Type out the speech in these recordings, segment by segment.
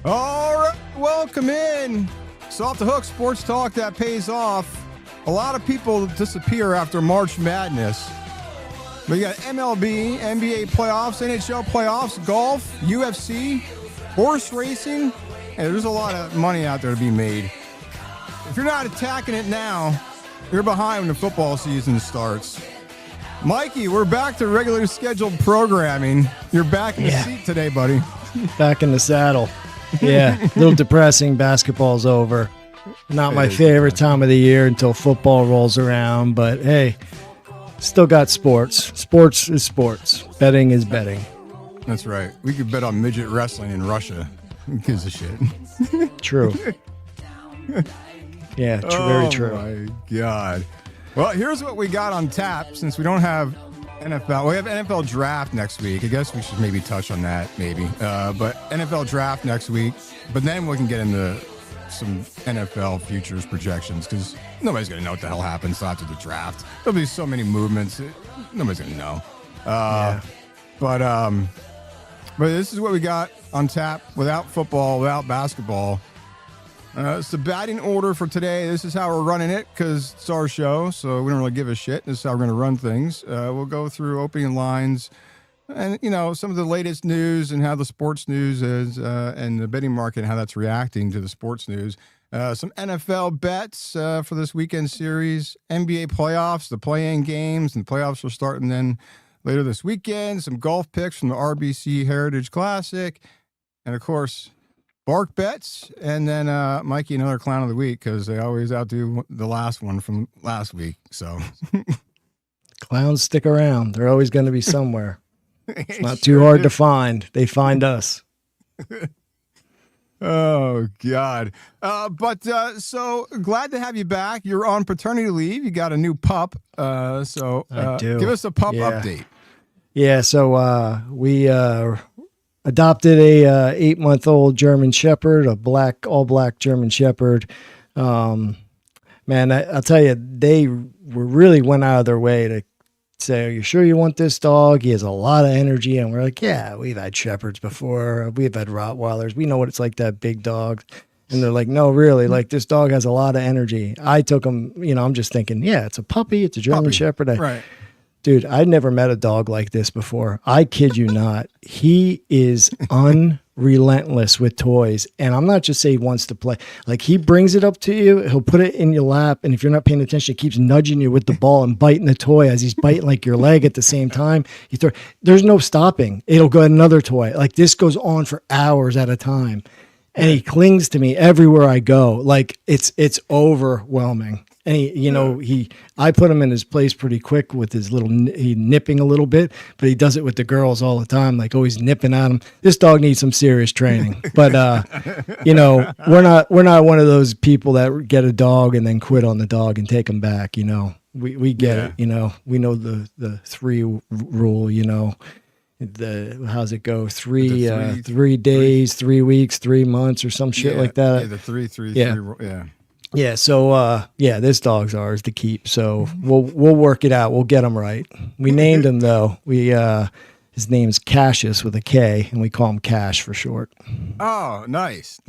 All right, welcome in. It's Off the Hook Sports Talk that pays off. A lot of people disappear after March Madness. But you got MLB, NBA playoffs, NHL playoffs, golf, UFC, horse racing. And there's a lot of money out there to be made. If you're not attacking it now, you're behind when the football season starts. Mikey, we're back to regularly scheduled programming. You're back in the seat today, buddy. Back in the saddle. Yeah, a little depressing. Basketball's over. Not my favorite time of the year until football rolls around. But hey, still got sports. Sports is sports. Betting is betting. That's right. We could bet on midget wrestling in Russia. Who gives a shit? True. Yeah, very true. Oh, my God. Well, here's what we got on tap since we don't have NFL. We have NFL draft next week. I guess we should maybe touch on that, maybe. But NFL draft next week. But then we can get into some NFL futures projections because nobody's going to know what the hell happens after the draft. There'll be so many movements. Nobody's going to know. But this is what we got on tap without football, without basketball. It's the batting order for today. This is how we're running it because it's our show, so we don't really give a shit. This is how we're going to run things. We'll go through opening lines and, some of the latest news and how the sports news is and the betting market and how that's reacting to the sports news. Some NFL bets for this weekend series, NBA playoffs, the play-in games, and the playoffs are starting then later this weekend. Some golf picks from the RBC Heritage Classic. And, of course, Bark bets, and then Mikey, another clown of the week, because they always outdo the last one from last week. So Clowns stick around. They're always going to be somewhere. It's not too hard to find. They find us. Oh, God. So glad to have you back. You're on paternity leave. You got a new pup. I do. Give us a pup update. Yeah, so we adopted a 8-month-old German Shepherd, all black German Shepherd. Man, I'll tell you, they really went out of their way to say, "Are you sure you want this dog? He has a lot of energy." And we're like, "Yeah, we've had Shepherds before. We've had Rottweilers. We know what it's like to have big dogs." And they're like, "No, really, like this dog has a lot of energy." I took him, I'm just thinking, yeah, it's a puppy. It's a German Shepherd. Right. Dude, I'd never met a dog like this before. I kid you not. He is unrelentless with toys. And I'm not just saying he wants to play. Like, he brings it up to you. He'll put it in your lap. And if you're not paying attention, he keeps nudging you with the ball and biting the toy as he's biting like your leg at the same time. There's no stopping. It'll go another toy. Like, this goes on for hours at a time. And he clings to me everywhere I go. Like, it's overwhelming. And I put him in his place pretty quick with his nipping a little bit, but he does it with the girls all the time, like always nipping at him. This dog needs some serious training, but we're not one of those people that get a dog and then quit on the dog and take him back. We get it. We know the 3 rule. How's it go? 3 days, 3 weeks, 3 months, or some shit like that. Yeah, the 3 rule. Yeah. Yeah, so this dog's ours to keep. So we'll work it out. We'll get him right. We named him though. His name's Cassius with a K, and we call him Cash for short. Oh, nice.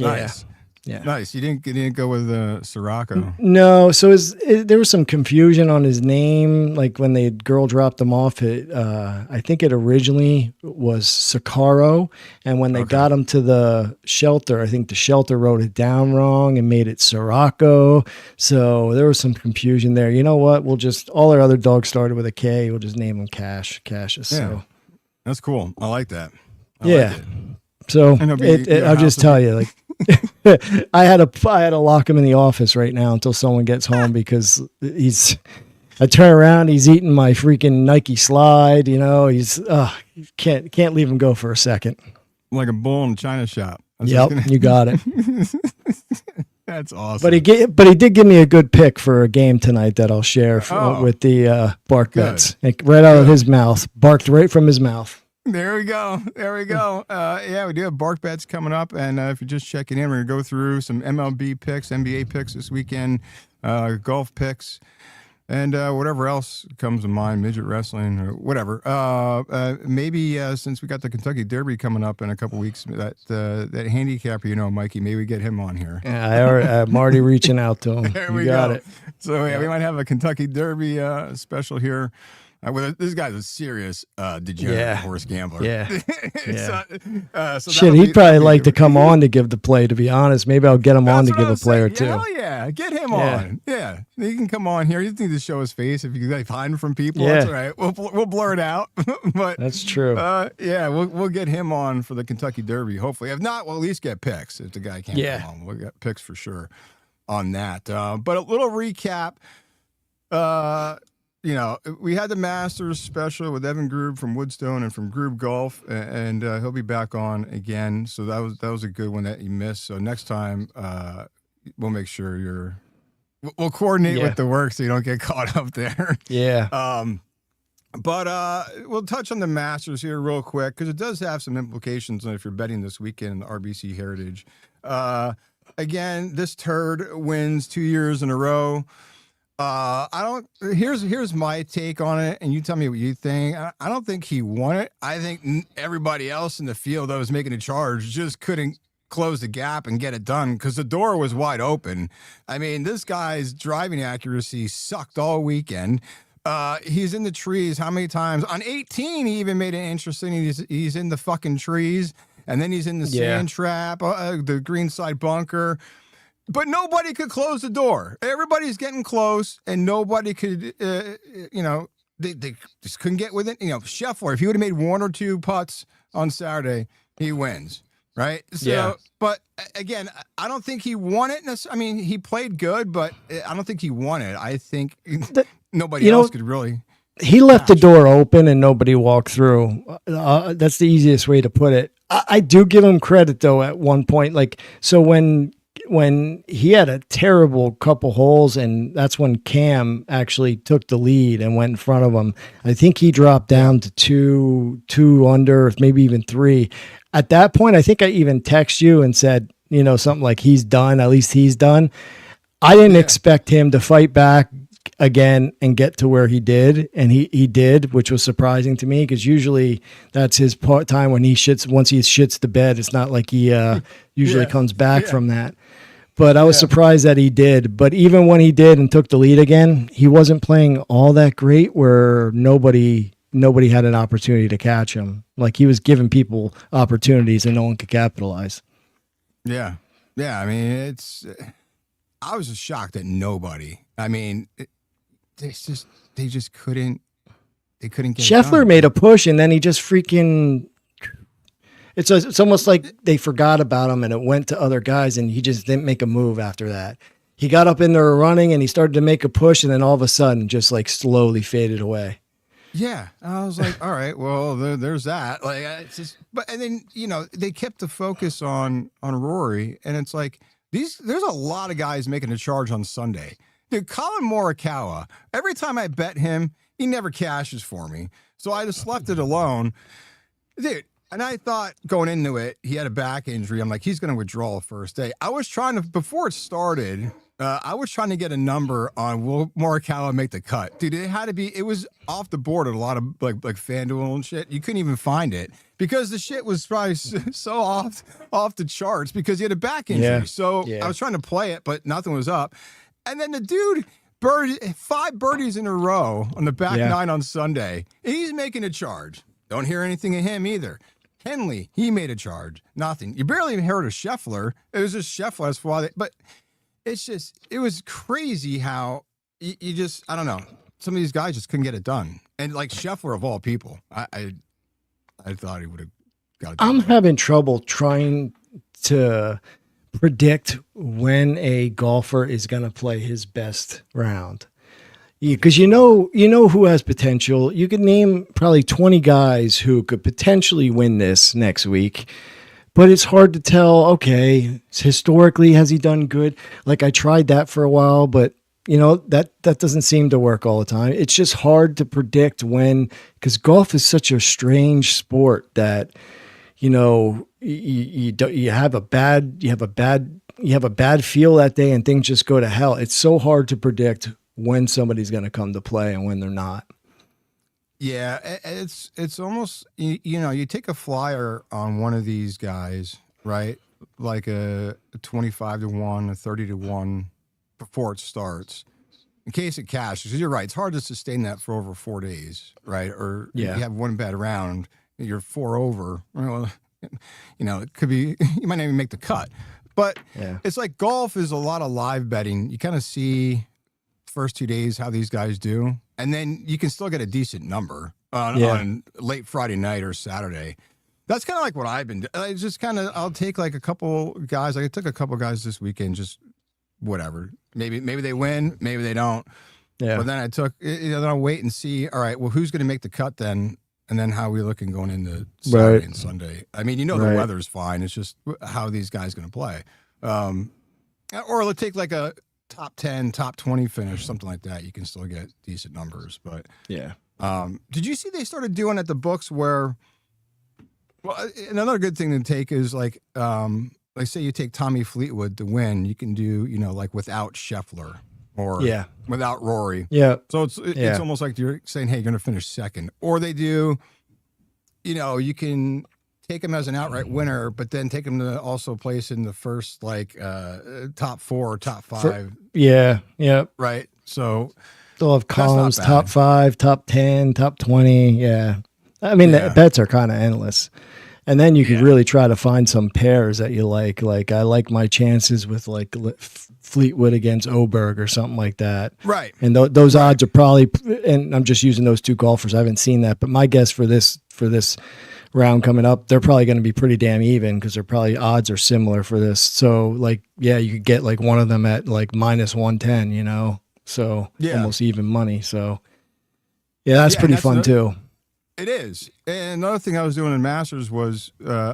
Yeah. Nice. You didn't go with Sirocco. No. So there was some confusion on his name. Like when the girl dropped him off, I think it originally was Sicaro. And when they got him to the shelter, I think the shelter wrote it down wrong and made it Sirocco. So there was some confusion there. You know what? All our other dogs started with a K. We'll just name him Cassius. Yeah. So That's cool. I like that. Like it. So I'll just tell you, like, I had to lock him in the office right now until someone gets home because I turn around, he's eating my freaking Nike slide. He's can't leave him go for a second. Like a bull in a china shop. Yep, you got it. That's awesome. But he did give me a good pick for a game tonight that I'll share with the bark bets. Like, right out of his mouth, barked right from his mouth. There we go. We do have bark bets coming up, and if you're just checking in, we're gonna go through some MLB picks, NBA picks this weekend, golf picks. and whatever else comes to mind, midget wrestling or whatever. Maybe since we got the Kentucky Derby coming up in a couple weeks, that handicapper, Mikey, maybe we get him on here. Yeah, I'm already reaching out to him. There you we got go. it. So we might have a Kentucky Derby special here. This guy's a serious degenerate horse gambler. Yeah. So Shit, he'd probably like to come on to give the play, to be honest. Maybe I'll get him on to give a play or two. Hell yeah. Get him on. Yeah. He can come on here. He doesn't need to show his face. If you can hide from people, that's all right. We'll blur it out. But that's true. We'll get him on for the Kentucky Derby, hopefully. If not, we'll at least get picks if the guy can't come on. We'll get picks for sure on that. But a little recap. We had the Masters special with Evan Grube from Woodstone and from Grube Golf, and he'll be back on again. So that was a good one that you missed. So next time, we'll make sure we'll coordinate with the work so you don't get caught up there. Yeah. But we'll touch on the Masters here real quick because it does have some implications if you're betting this weekend in the RBC Heritage. Again, this turd wins 2 years in a row. Here's my take on it, and you tell me what you think. I don't think he won it. I think everybody else in the field that was making a charge just couldn't close the gap and get it done because the door was wide open. I mean, this guy's driving accuracy sucked all weekend. He's in the trees how many times? On 18, he even made it interesting. He's in the fucking trees, and then he's in the sand trap, the greenside bunker. But nobody could close the door. Everybody's getting close, and nobody could, they just couldn't get within. Scheffler, if he would have made one or two putts on Saturday, he wins, right? So, but again, I don't think he won it. I mean, he played good, but I don't think he won it. I think nobody else could really. He left the door open and nobody walked through. That's the easiest way to put it. I do give him credit, though, at one point. So when he had a terrible couple holes, and that's when Cam actually took the lead and went in front of him. I think he dropped down to two under, maybe even three. At that point, I think I even texted you and said, something like he's done. At least he's done. I didn't expect him to fight back again and get to where he did, and he did, which was surprising to me because usually that's his time when he shits. Once he shits the bed, it's not like he usually comes back from that. But I was surprised that he did. But even when he did and took the lead again, he wasn't playing all that great where nobody had an opportunity to catch him. Like he was giving people opportunities and no one could capitalize. Yeah. Yeah. I mean, I was just shocked that nobody, I mean, they just couldn't get Scheffler done. made a push and then he just freaking, it's almost like they forgot about him and it went to other guys and he just didn't make a move after that. He got up in there running and he started to make a push and then all of a sudden just like slowly faded away. Yeah. I was like, all right, well, there's that. Like, it's just, and then, they kept the focus on Rory, and it's like, there's a lot of guys making a charge on Sunday. Dude, Colin Morikawa, every time I bet him, he never cashes for me. So I just left it alone. Dude, and I thought going into it, he had a back injury. I'm like, he's going to withdraw first day. I was trying to, before it started, I was trying to get a number on will Morikawa make the cut. Dude, it was off the board at a lot of like FanDuel and shit. You couldn't even find it because the shit was probably so off the charts because he had a back injury. Yeah. So I was trying to play it, but nothing was up. And then the dude, 5 birdies in a row on the back nine on Sunday. And he's making a charge. Don't hear anything of him either. Henley, he made a charge. Nothing. You barely even heard of Scheffler. It was just Scheffler. That's why but it was crazy how you just, I don't know. Some of these guys just couldn't get it done. And like Scheffler of all people, I thought he would have got it done. I'm having trouble trying to predict when a golfer is going to play his best round. Because you know who has potential. You could name probably 20 guys who could potentially win this next week. But it's hard to tell, okay, historically, has he done good? Like I tried that for a while, but that doesn't seem to work all the time. It's just hard to predict when, because golf is such a strange sport that, you have a bad feel that day and things just go to hell. It's so hard to predict when somebody's going to come to play and when they're not. Yeah, it's almost you take a flyer on one of these guys, right? Like a 25-1, a 30-1 before it starts, in case it cashes. Because you're right, it's hard to sustain that for over 4 days, right? Or you have one bad round, you're 4 over. Well, it could be you might not even make the cut. But it's like golf is a lot of live betting. You kind of see first 2 days how these guys do, and then you can still get a decent number on late Friday night or Saturday. That's kind of like what I've been doing. It's just kind of, I'll take like a couple guys. Like I took a couple guys this weekend, just whatever. Maybe they win, maybe they don't. Yeah. But then I took, then I'll wait and see, all right, well, who's going to make the cut then? And then how are we looking going into Saturday and Sunday? I mean, the weather's fine. It's just how are these guys going to play? Or let's take like a top 10, top 20 finish, something like that. You can still get decent numbers. But did you see they started doing at the books where, well, another good thing to take is like say you take Tommy Fleetwood to win, you can do, like without Scheffler or without Rory. Yeah. So it's almost like you're saying, hey, you're going to finish second. Or they do, you can take him as an outright winner, but then take him to also place in the first top 4 or top 5. Right. So they'll have columns, top 5, top 10, top 20. Yeah. I mean, the bets are kind of endless. And then you could really try to find some pairs that you like. Like I like my chances with like Fleetwood against Oberg or something like that. Right. And those odds are probably, and I'm just using those 2 golfers. I haven't seen that, but my guess for this round coming up, they're probably going to be pretty damn even because they're probably odds are similar for this. So like, you could get like one of them at like -110, so almost even money. So that's pretty fun too. It is. And another thing I was doing in Masters was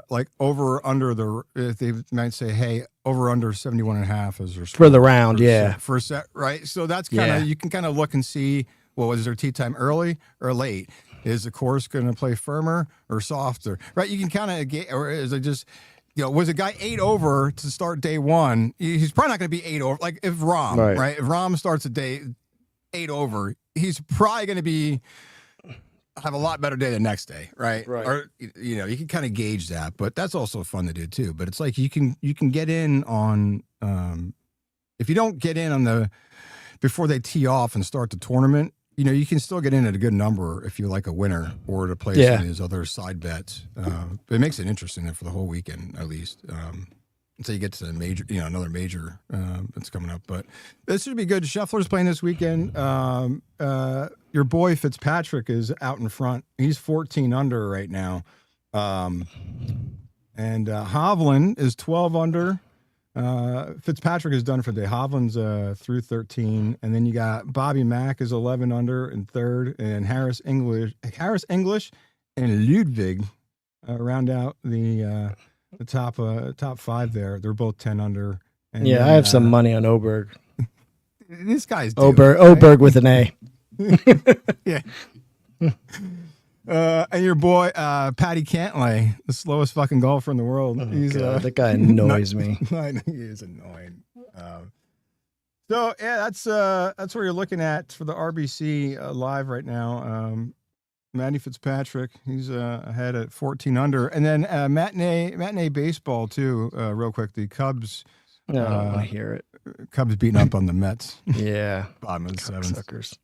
like over or under if they might say, hey, over under 71.5 is their score. For the round, for a set, right? So that's kind of, you can kind of look and see, well, was their tee time early or late? Is the course going to play firmer or softer? Right? You can kind of get, or is it just, was a guy 8 over to start day one? He's probably not going to be 8 over. Like if Rahm, right? If Rahm starts a day 8 over, he's probably going to have a lot better day the next day, right? Or you can kind of gauge that, but that's also fun to do too. But it's like you can get in on if you don't get in on before they tee off and start the tournament, you can still get in at a good number if you like a winner or to play some of these other side bets. But it makes it interesting then for the whole weekend at least. Until you get to the major, another major that's coming up. But this should be good. Scheffler's playing this weekend. Your boy Fitzpatrick is out in front. He's 14 under right now. And Hovland is 12 under. Fitzpatrick is done for the day. Hovland's through 13. And then you got Bobby Mack is 11 under in third. And Harris English and Ludwig round out the top 5 there. They're both 10 under. And then, I have some money on Oberg. This guy's Oberg with an A. Yeah. And your boy Patty Cantlay, the slowest fucking golfer in the world. That guy annoys me. He is annoying. So that's where you're looking at for the RBC live right now. Matty Fitzpatrick, he's ahead at 14 under, and then matinee baseball too. Real quick, the Cubs. I don't want to hear it. Cubs beating up on the Mets. Yeah, bottom of the 7th. Suckers.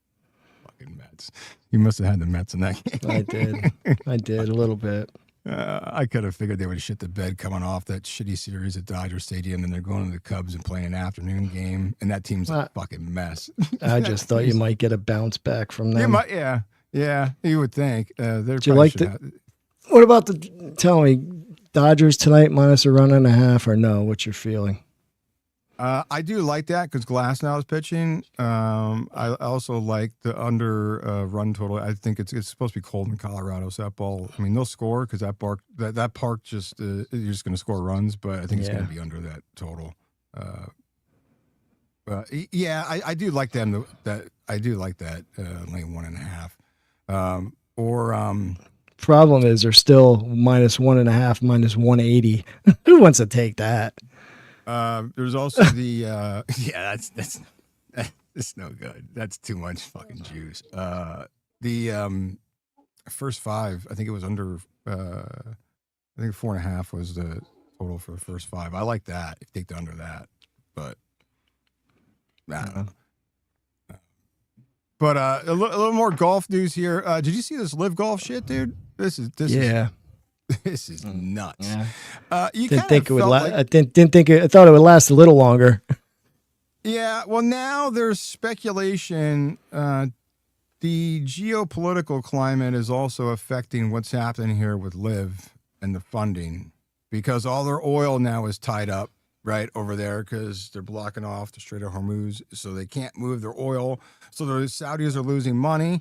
Fucking Mets. You must have had the Mets in that game. I did a little bit. I could have figured they would shit the bed coming off that shitty series at Dodger Stadium, and they're going to the Cubs and playing an afternoon game, and that team's a fucking mess. I just thought you might get a bounce back from them. You might, yeah, you would think. Do you like what about tell me, Dodgers tonight minus a run and a half or no? What's your feeling? I do like that because Glasnow is pitching. I also like the under run total. I think it's supposed to be cold in Colorado, so that ball. I mean, they'll score because that park just you're just going to score runs, but I think it's going to be under that total. I do like them. I do like that lane 1.5. Problem is they're still minus 1.5, minus 180. Who wants to take that? There's also the It's no good. That's too much fucking juice. The first five, I think it was under. I think 4.5 was the total for the first five. I like that. If you take the under that, but I don't know. But a little more golf news here. Did you see this live golf shit, dude? This is this is nuts. Yeah. You didn't think it would. like, I didn't think it. I thought it would last a little longer. Yeah. Well, now there's speculation. The geopolitical climate is also affecting what's happening here with live and the funding, because all their oil now is tied up right over there because they're blocking off the Strait of Hormuz, so they can't move their oil. So the Saudis are losing money,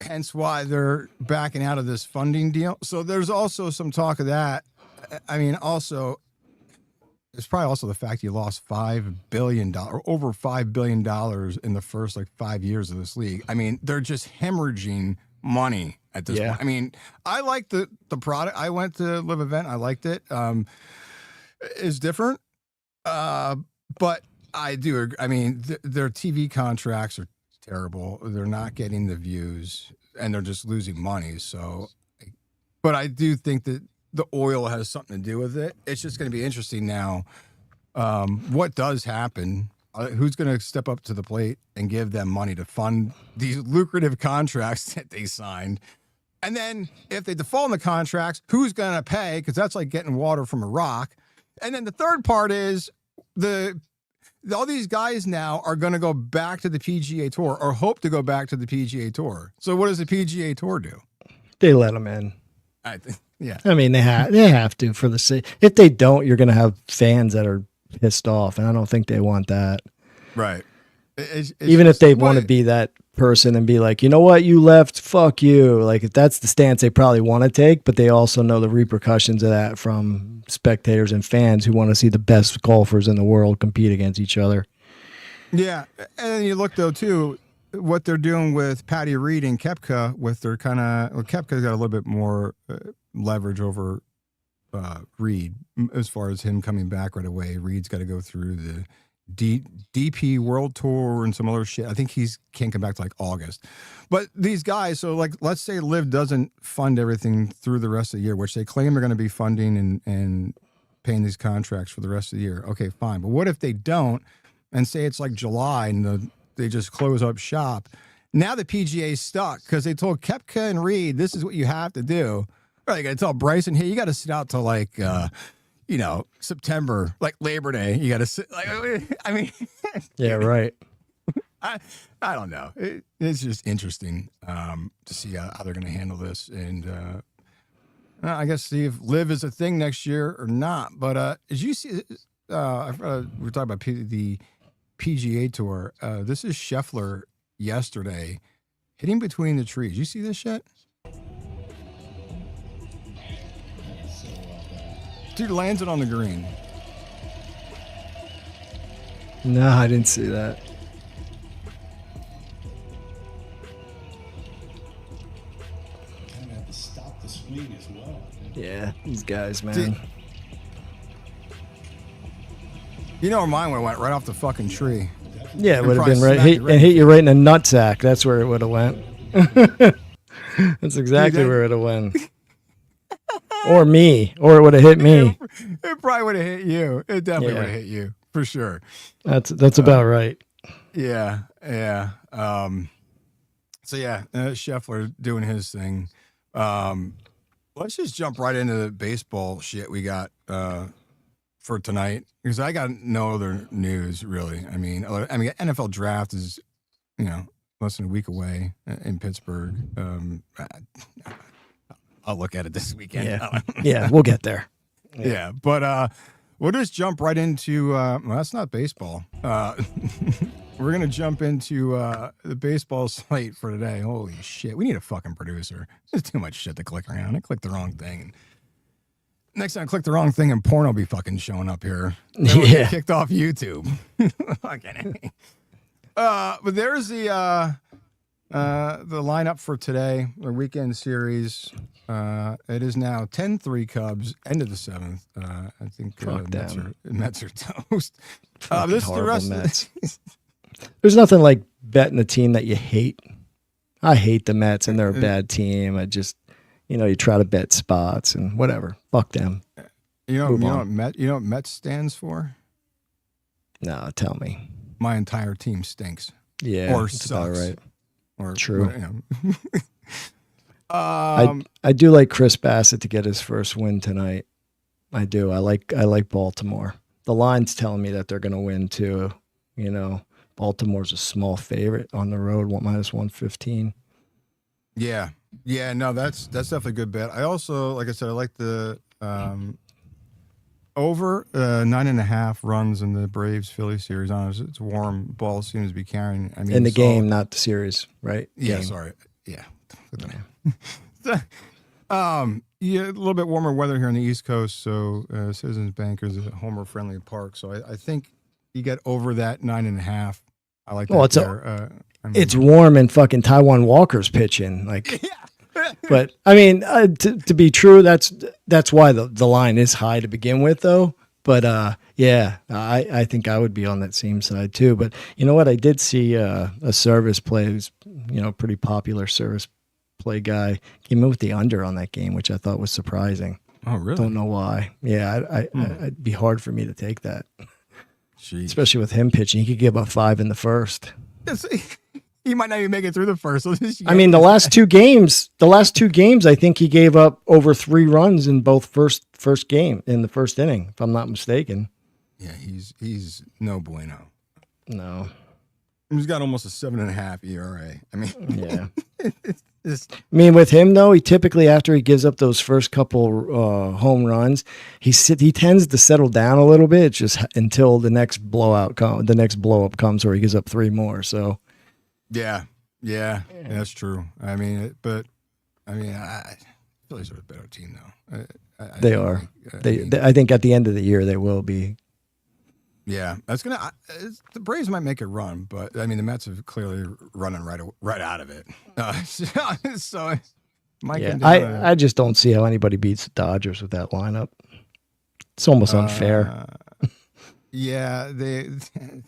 hence why they're backing out of this funding deal. So there's also some talk of that. I mean, also, it's probably also the fact you lost $5 billion, over $5 billion in the first 5 years of this league. I mean, they're just hemorrhaging money at this point. I mean, I like the product. I went to live event. I liked it. It's different. But I do. I mean, their TV contracts are terrible. They're not getting the views and they're just losing money. So, but I do think that the oil has something to do with it. It's just going to be interesting now. What does happen? Who's going to step up to the plate and give them money to fund these lucrative contracts that they signed? And then if they default on the contracts, who's going to pay? Because that's like getting water from a rock. And then the third part is all these guys now are going to go back to the PGA Tour or hope to go back to the PGA Tour. So what does the PGA Tour do? They let them in. I think, yeah. I mean, they have to for the sake. If they don't, you're going to have fans that are pissed off, and I don't think they want that. Right. Even if they want to be that person and be like, you know what, you left, fuck you. Like, if that's the stance they probably want to take, but they also know the repercussions of that from spectators and fans who want to see the best golfers in the world compete against each other. Yeah. And then you look, though, too, what they're doing with Patty Reed and Koepka with their kind of, well, Koepka's got a little bit more leverage over Reed as far as him coming back right away. Reed's got to go through the DP World Tour and some other shit. I think can't come back to August. But these guys, so let's say Liv doesn't fund everything through the rest of the year, which they claim they're going to be funding and paying these contracts for the rest of the year. Okay, fine. But what if they don't, and say it's July and they just close up shop? Now the PGA's stuck because they told Koepka and Reed, this is what you have to do. Or they got to tell Bryson, hey, you got to sit out till September, Labor Day. You got to sit, I mean. Yeah, right. I don't know. It's just interesting to see how they're going to handle this. And I guess see if Live is a thing next year or not. But as you see, we're talking about the PGA Tour. This is Scheffler yesterday hitting between the trees. You see this shit? Dude lands it on the green. No, I didn't see that. Kind of have to stop the swing as well. Yeah, these guys, man. You know where mine would have went right off the fucking tree. Yeah, it And would have been probably right. smacked it Hit you right in the nutsack. That's where it would have went. That's exactly where it would have went. Or me, or it would have hit me. It probably would have hit you. It definitely would have hit you for sure. That's about right. Yeah. So yeah, Scheffler doing his thing. Let's just jump right into the baseball shit we got for tonight, because I got no other news really. I mean, NFL draft is less than a week away in Pittsburgh. I'll look at it this weekend. Yeah, we'll get there. Yeah, but we'll just jump right into. Well, that's not baseball. We're gonna jump into the baseball slate for today. Holy shit, we need a fucking producer. There's too much shit to click around. I clicked the wrong thing. Next time I click the wrong thing and porn will be fucking showing up here. Then we'll get kicked off YouTube. Fucking. But there's the lineup for today, the weekend series. It is now 10-3 Cubs, end of the seventh. I think Mets are toast. This is the rest Mets. There's nothing like betting a team that you hate. I hate the Mets, and they're a bad team. I just, you try to bet spots and whatever. Fuck them. You know what Mets stands for? No, tell me. My entire team stinks. Yeah, or that's about sucks. right. Or True. I I do like Chris Bassett to get his first win tonight. I do. I like Baltimore. The line's telling me that they're going to win too. Baltimore's a small favorite on the road, -115. Yeah. No, that's definitely a good bet. I also, like I said, I like the over 9.5 runs in the Braves Philly series. I don't know, it's warm. Ball seems to be carrying. I mean, in the game, not the series, right? Yeah. Game. Sorry. Yeah. Yeah, a little bit warmer weather here on the East Coast, so Citizens Bank is a homer-friendly park. So I think you get over that 9.5. I like that. Well, it's warm and fucking Taiwan Walker's pitching. Like, but I mean, to be true, that's why the line is high to begin with, though. But yeah, I think I would be on that same side too. But you know what? I did see a service play who's pretty popular service play guy came in with the under on that game, which I thought was surprising. Oh, really? Don't know why. Yeah, it'd be hard for me to take that. Jeez. Especially with him pitching. He could give up 5 in the first. He might not even make it through the first. I mean, the last two games, I think he gave up over 3 runs in both first game in the first inning, if I'm not mistaken. Yeah, he's no bueno. No. He's got almost a 7.5 ERA. I mean, yeah. I mean, with him though, he typically after he gives up those first couple home runs, he tends to settle down a little bit, just until the next blow up comes where he gives up 3 more. So, yeah, that's true. I mean, Phillies are a better team though. They are. I think at the end of the year they will be. Yeah, the Braves might make a run, but I mean the Mets are clearly running right out of it. So I just don't see how anybody beats the Dodgers with that lineup. It's almost unfair. Yeah, and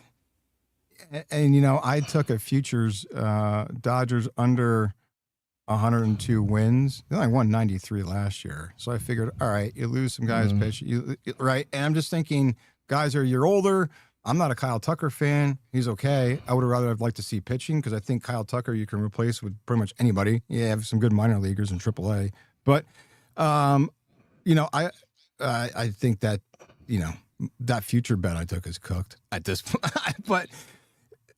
I took a futures Dodgers under 102 wins. They only won 93 last year, so I figured, all right, you lose some guys pitch, right? And I'm just thinking. Guys are a year older. I'm not a Kyle Tucker fan. He's okay. I would have liked to see pitching because I think Kyle Tucker you can replace with pretty much anybody. Yeah, have some good minor leaguers in AAA. But, I think that, that future bet I took is cooked at this point. But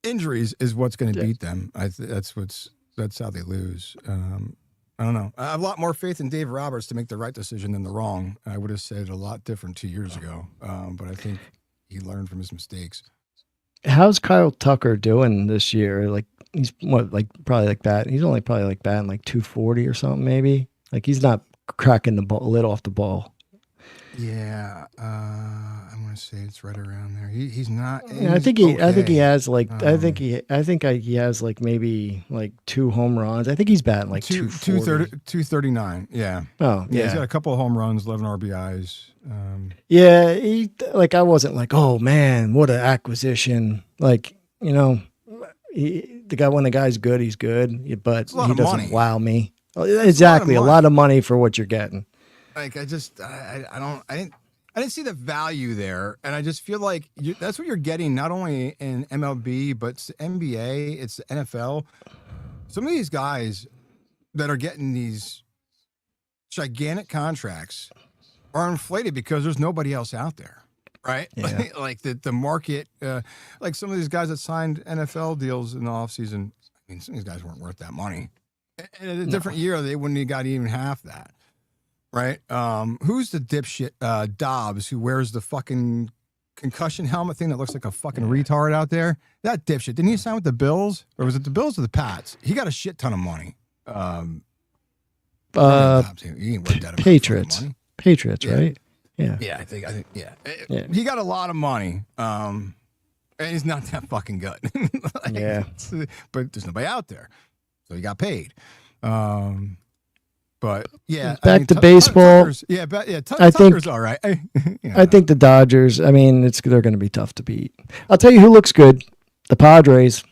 injuries is what's going to beat them. That's how they lose. I don't know. I have a lot more faith in Dave Roberts to make the right decision than the wrong. I would have said it a lot different 2 years ago, but I think he learned from his mistakes. How's Kyle Tucker doing this year? Like he's probably like that. He's only probably like batting like 240 or something, maybe. Like he's not cracking the lid off the ball. Yeah, I want to say it's right around there. He's not. I think he has like. I think he has like maybe like 2 home runs. I think he's batting like 239. Yeah. Oh yeah. He's got a couple of home runs, 11 RBIs. Yeah, I wasn't like, oh man, what an acquisition. Like the guy when the guy's good, he's good, but he doesn't wow me. Exactly, a lot of money for what you're getting. Like I didn't see the value there, and I just feel like that's what you're getting not only in MLB but it's the NBA, it's the NFL. Some of these guys that are getting these gigantic contracts are inflated because there's nobody else out there, right? Yeah. Like the market, like some of these guys that signed NFL deals in the offseason. I mean, some of these guys weren't worth that money. In a different year, they wouldn't have got even half that. Right. Who's the dipshit Dobbs who wears the fucking concussion helmet thing that looks like a fucking retard out there? That dipshit. Didn't he sign with the Bills? Or was it the Bills or the Pats? He got a shit ton of money. He ain't worth that Patriots. Money. Patriots, right? Yeah. Yeah, I think He got a lot of money. And he's not that fucking good. But there's nobody out there. So he got paid. But yeah, back to baseball. Tucker's all right. I think the Dodgers. I mean, they're going to be tough to beat. I'll tell you who looks good. The Padres.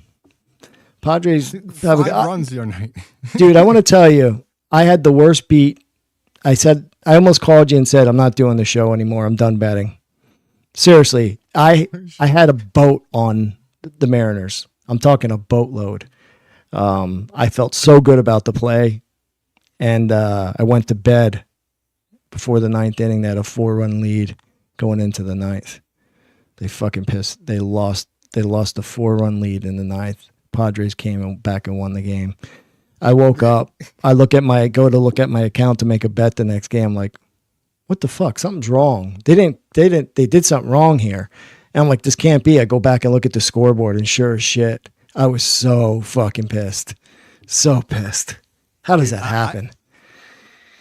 Padres have 5 a, runs the other night. dude. I want to tell you, I had the worst beat. I almost called you and said, I'm not doing the show anymore. I'm done betting. Seriously, I had a boat on the Mariners. I'm talking a boatload. I felt so good about the play, and I went to bed before the 9th inning. They had a 4-run lead going into the 9th. They fucking pissed. They lost a 4-run lead in the 9th. Padres came back and won the game. I woke up. I go to look at my account to make a bet the next game. I'm like, what the fuck? Something's wrong. They did something wrong here. And I'm like, this can't be. I go back and look at the scoreboard, and sure as shit, I was so fucking pissed. So pissed. How does that happen?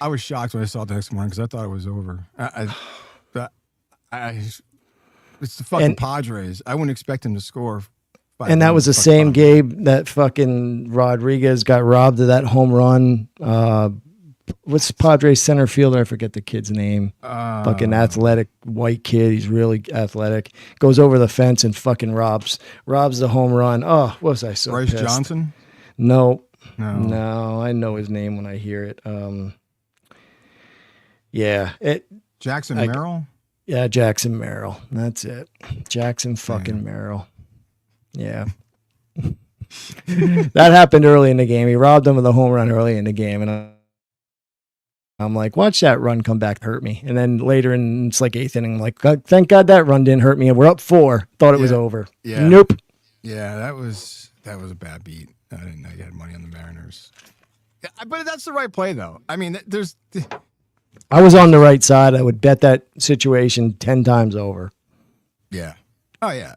I was shocked when I saw it the next morning because I thought it was over. It's the fucking Padres. I wouldn't expect them to score. And that was the same game that fucking Rodriguez got robbed of that home run. What's Padres center fielder? I forget the kid's name. Fucking athletic white kid. He's really athletic. Goes over the fence and fucking robs the home run. Oh, was I so Bryce pissed? Johnson? No. I know his name when I hear it. Jackson Merrill? Yeah, Jackson Merrill. That's it. Jackson fucking Merrill. Yeah. That happened early in the game. He robbed him of the home run early in the game, and I'm like, watch that run come back, hurt me. And then later it's like 8th inning, I'm like, God, thank God that run didn't hurt me. And we're up 4. Thought it was over. Yeah. Nope. Yeah, that was a bad beat. I didn't know you had money on the Mariners. Yeah, but that's the right play, though. I mean, I was on the right side. I would bet that situation 10 times over. Yeah. Oh, yeah.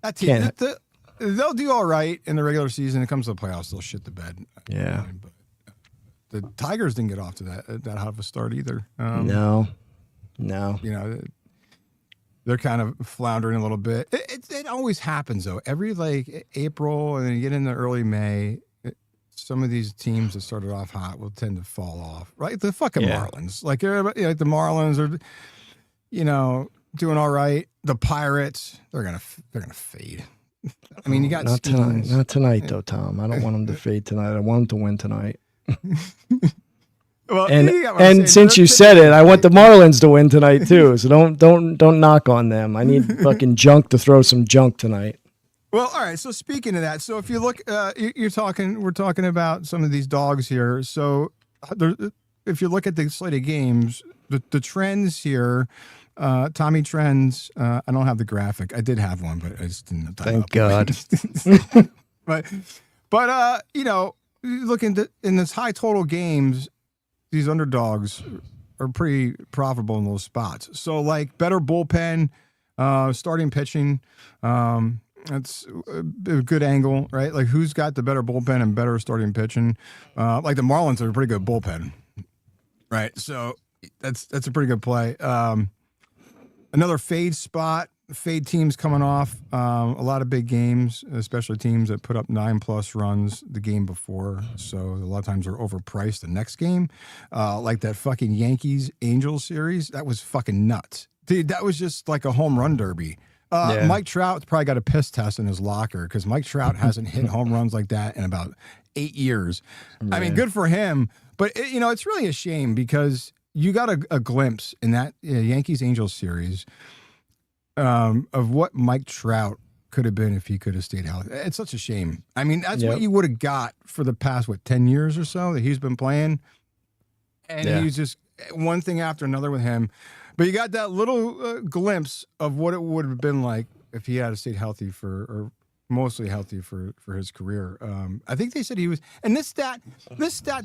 That team, they'll do all right in the regular season. It comes to the playoffs, they'll shit the bed. Yeah. But the Tigers didn't get off to that hot of a start either. No. You know, they're kind of floundering a little bit. It always happens, though. Every, like, April and then you get into early May, some of these teams that started off hot will tend to fall off, right? The fucking Marlins. Like, everybody, like the Marlins are, you know, doing all right. The Pirates, they're gonna fade. I mean, you got not tonight. Not tonight, though, Tom. I don't want them to fade tonight. I want them to win tonight. Well, and since you said it, I want the Marlins to win tonight too. So don't knock on them. I need fucking junk to throw some junk tonight. Well, all right. So speaking of that, so if you look, we're talking about some of these dogs here. So if you look at the slate of games, the trends here. Tommy trends. I don't have the graphic. I did have one, but I just didn't have time. Thank God. but you know, looking in this high total games, these underdogs are pretty profitable in those spots. So like better bullpen, starting pitching. That's a good angle, right? Like who's got the better bullpen and better starting pitching? Like the Marlins are a pretty good bullpen, right? So that's a pretty good play. Another fade spot. Fade teams coming off a lot of big games, especially teams that put up 9+ runs the game before. So a lot of times they're overpriced the next game. Like that fucking Yankees-Angels series. That was fucking nuts. Dude, that was just like a home run derby. Mike Trout's probably got a piss test in his locker because Mike Trout hasn't hit home runs like that in about 8 years. Man. I mean, good for him. But, it's really a shame because you got a glimpse in that Yankees-Angels series of what Mike Trout could have been if he could have stayed healthy. It's such a shame. I mean, that's what you would have got for the past, 10 years or so that he's been playing. And he's just one thing after another with him. But you got that little glimpse of what it would have been like if he had stayed healthy or mostly healthy for his career. I think they said he was, and this stat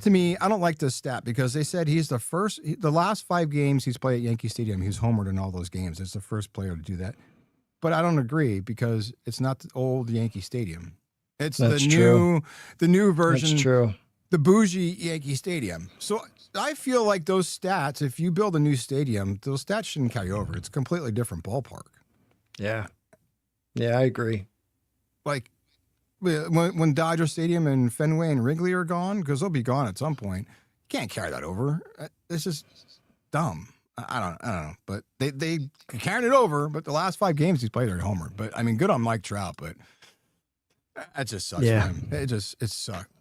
to me, I don't like this stat because they said he's the last 5 games he's played at Yankee Stadium, he's homered in all those games. It's the first player to do that. But I don't agree because it's not the old Yankee Stadium. It's the new version. That's true. The bougie Yankee Stadium. So I feel like those stats, if you build a new stadium, those stats shouldn't carry over. It's a completely different ballpark. Yeah. Yeah, I agree. Like when Dodger Stadium and Fenway and Wrigley are gone, because they'll be gone at some point, you can't carry that over. It's just dumb. I don't know, but they carried it over. But the last 5 games he's played are homer. But I mean, good on Mike Trout, but that just sucks Yeah. for him. It sucked.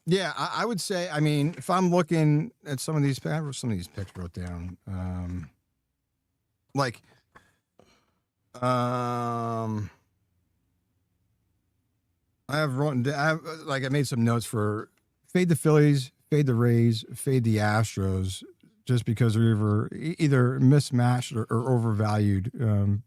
Yeah, I would say. I mean, if I'm looking at some of these picks wrote down. I made some notes for fade the Phillies, fade the Rays, fade the Astros, just because they're either mismatched or overvalued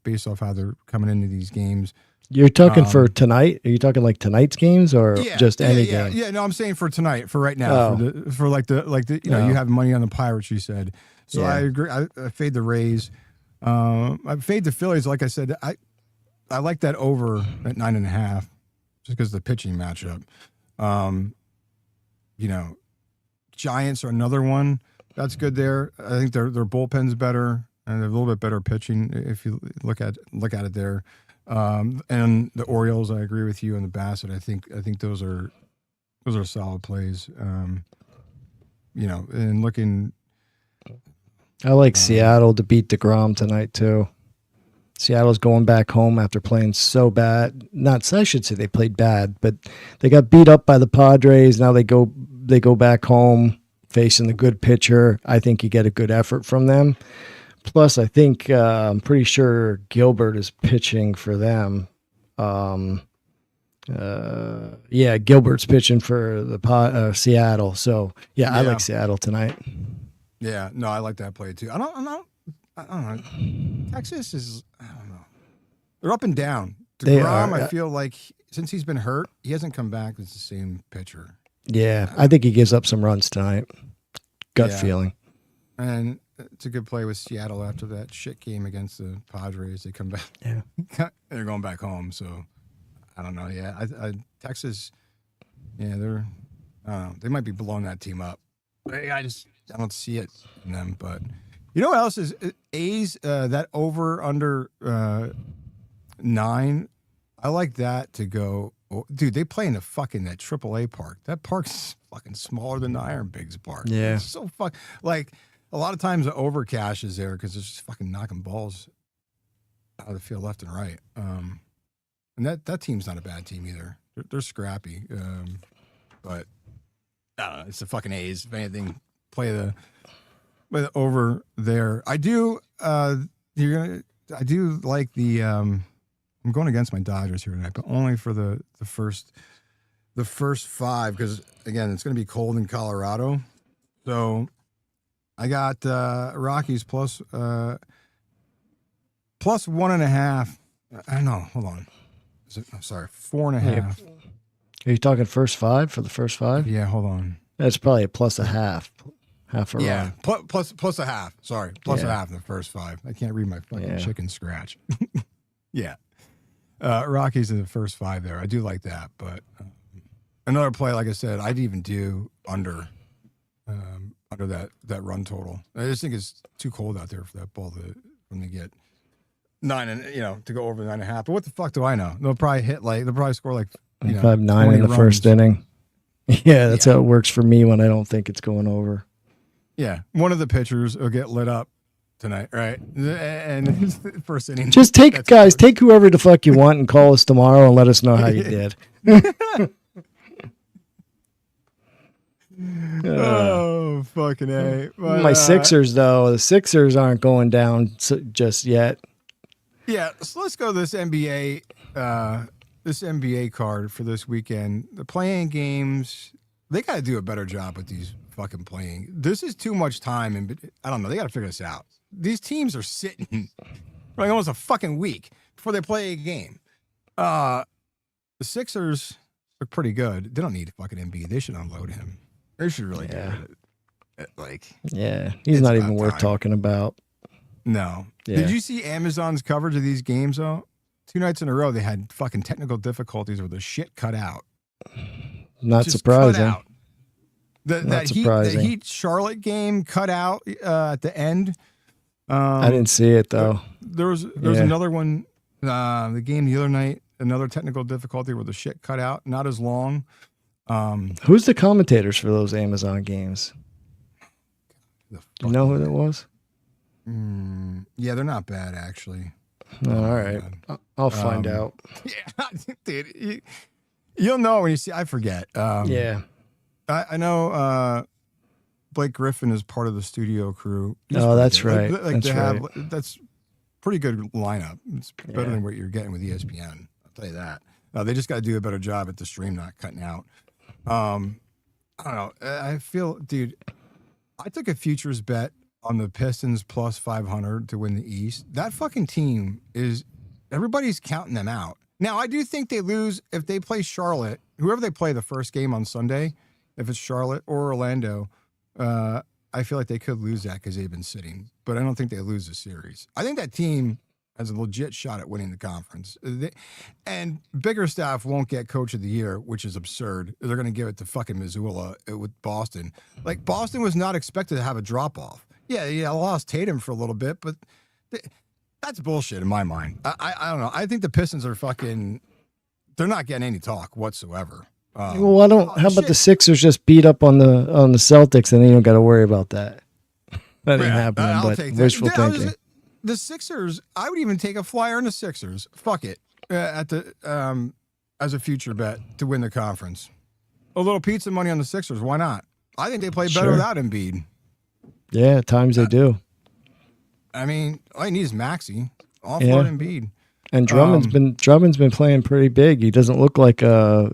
based off how they're coming into these games. You're talking for tonight? Are you talking like tonight's games or just any game? Yeah, no, I'm saying for tonight, for right now, for the you know, you have money on the Pirates, you said. So I agree. I fade the Rays. I fade the Phillies. Like I said, I like that over at 9.5, just because of the pitching matchup. You know, Giants are another one that's good there. I think their bullpen's better and they're a little bit better pitching if you look at it there. And the Orioles, I agree with you, and the Bassett. I think those are solid plays. You know, and looking. I like Seattle to beat DeGrom tonight too. Seattle's going back home after playing so bad. I should say they played bad, but they got beat up by the Padres. Now they go back home facing the good pitcher. I think you get a good effort from them. Plus, I think I'm pretty sure Gilbert is pitching for them. Gilbert's pitching for the Seattle. So I like Seattle tonight. Yeah, no, I like that play too. I don't know. Texas is, I don't know. They're up and down. DeGrom, I feel like since he's been hurt, he hasn't come back as the same pitcher. Yeah, I think he gives up some runs tonight. Gut feeling. And it's a good play with Seattle after that shit game against the Padres. They come back. Yeah. They're going back home. So I don't know. Yeah. Texas, I don't know. They might be blowing that team up. I don't see it in them. But you know what else is A's, that over under 9. I like that to go. Dude, they play in that AAA park. That park's fucking smaller than the Iron Bigs Park. Yeah. It's so like a lot of times the over cash is there because it's just fucking knocking balls out of the field left and right. And that team's not a bad team either. They're scrappy. But I don't know. It's the fucking A's. If anything, play the over there. I do. I do like the. I'm going against my Dodgers here tonight, but only for the first 5 because again it's going to be cold in Colorado. So I got Rockies plus 1.5. I don't know. Hold on. I'm sorry, 4.5. Are you talking first 5 for the first 5? Yeah, hold on. That's probably a plus a half a run. Plus a half. Sorry, plus a half in the first 5. I can't read my fucking chicken scratch. Yeah. Rockies in the first 5 there. I do like that, but another play, like I said, I'd even do under that run total. I just think it's too cold out there for that ball when they get 9 and to go over 9.5. But what the fuck do I know? They'll probably score like 5-9 in the first inning. Yeah, that's how it works for me when I don't think it's going over. Yeah, one of the pitchers will get lit up tonight, right? And first inning. Just take whoever the fuck you want and call us tomorrow and let us know how you did. Oh, fucking A. But, my Sixers, though, the Sixers aren't going down just yet. Yeah, so let's go to this NBA card for this weekend. The playing games, they got to do a better job with these fucking playing. This is too much time, and I don't know. They got to figure this out. These teams are sitting for like almost a fucking week before they play a game. The Sixers are pretty good. They don't need fucking Embiid. They should unload him. They should really do it. He's not even worth talking about. No. Yeah. Did you see Amazon's coverage of these games, though? 2 nights in a row, they had fucking technical difficulties where the shit cut out. Not surprising. Cut out. The Heat Charlotte game cut out at the end. I didn't see it, though. There was another one, the game the other night, another technical difficulty where the shit cut out, not as long. Who's the commentators for those Amazon games? You know who that was? Yeah, they're not bad actually. All right, I'll find out. Yeah, dude, you'll know when you see. I forget. Yeah. I know. Blake Griffin is part of the studio crew. He's Oh, pretty that's good. right. Like That's they have. right. That's pretty good lineup. It's better Yeah. than what you're getting with ESPN. I'll tell you that. They just got to do a better job at the stream, not cutting out. I don't know. I feel, dude. I took a futures bet on the Pistons plus 500 to win the East. That fucking team is. Everybody's counting them out. Now, I do think they lose if they play Charlotte. Whoever they play the first game on Sunday, if it's Charlotte or Orlando. I feel like they could lose that because they've been sitting, but I don't think they lose the series. I think that team has a legit shot at winning the conference. And Biggerstaff won't get Coach of the Year, which is absurd. They're going to give it to fucking Missoula with Boston. Like, Boston was not expected to have a drop-off. Yeah, I lost Tatum for a little bit, but that's bullshit in my mind. I don't know. I think the Pistons are fucking – they're not getting any talk whatsoever. Well, how about the Sixers just beat up on the Celtics, and then you don't got to worry about that. That ain't happening, I'll but take that. wishful thinking. The Sixers, I would even take a flyer on the Sixers. Fuck it, at the as a future bet to win the conference. A little pizza money on the Sixers. Why not? I think they play better without Embiid. Yeah, at times they do. I mean, all you need is Maxey. All for Embiid. And Drummond's been playing pretty big. He doesn't look like a